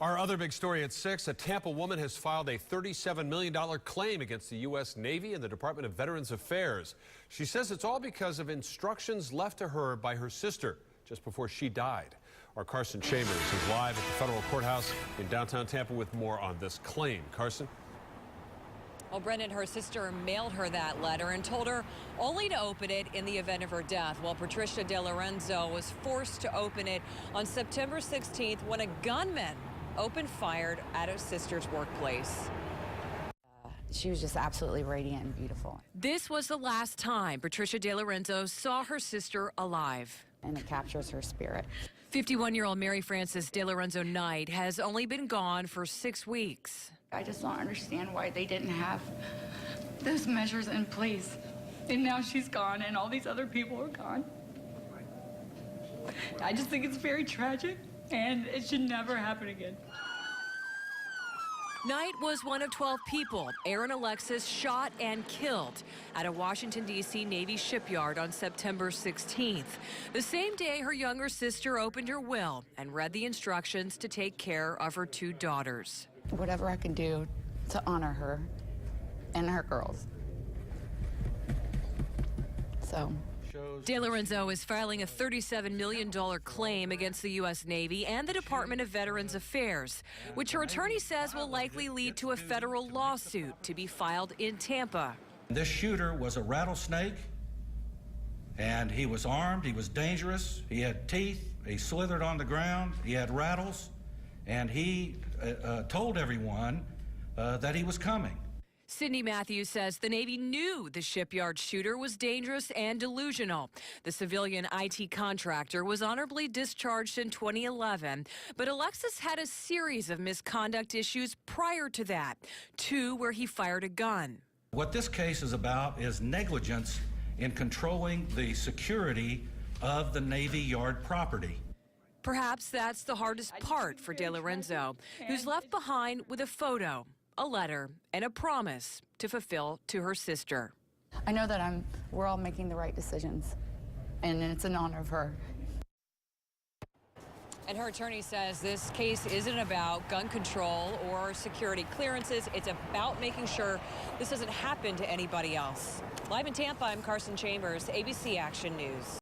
Our other big story at 6, a Tampa woman has filed a $37 million claim against the U.S. Navy and the Department of Veterans Affairs. She says it's all because of instructions left to her by her sister just before she died. Our Carson Chambers is live at the federal courthouse in downtown Tampa with more on this claim. Carson? Well, Brendan, her sister mailed her that letter and told her only to open it in the event of her death. Well, Patricia De Lorenzo was forced to open it on September 16th when a gunman opened fire at her sister's workplace. She was just absolutely radiant and beautiful. This was the last time Patricia De Lorenzo saw her sister alive. And it captures her spirit. 51-year-old Mary Frances De Lorenzo Knight has only been gone for 6 weeks. I just don't understand why they didn't have those measures in place. And now she's gone and all these other people are gone. I just think it's very tragic and it should never happen again. Knight was one of 12 people Aaron Alexis shot and killed at a Washington, D.C. Navy shipyard on September 16th. The same day her younger sister opened her will and read the instructions to take care of her 2 daughters. Whatever I can do to honor her and her girls. So. De Lorenzo is filing a $37 million claim against the U.S. Navy and the Department of Veterans Affairs, which her attorney says will likely lead to a federal lawsuit to be filed in Tampa. This shooter was a rattlesnake, and he was armed, he was dangerous, he had teeth, he slithered on the ground, he had rattles, and he told everyone that he was coming. Cindy Matthews says the Navy knew the shipyard shooter was dangerous and delusional. The civilian IT contractor was honorably discharged in 2011, but Alexis had a series of misconduct issues prior to that, 2 where he fired a gun. What this case is about is negligence in controlling the security of the Navy Yard property. Perhaps that's the hardest part for De Lorenzo, who's left behind with a photo, a letter, and a promise to fulfill to her sister. I know that we're all making the right decisions, and it's an honor of her. And her attorney says this case isn't about gun control or security clearances. It's about making sure this doesn't happen to anybody else. Live in Tampa, I'm Carson Chambers, ABC Action News.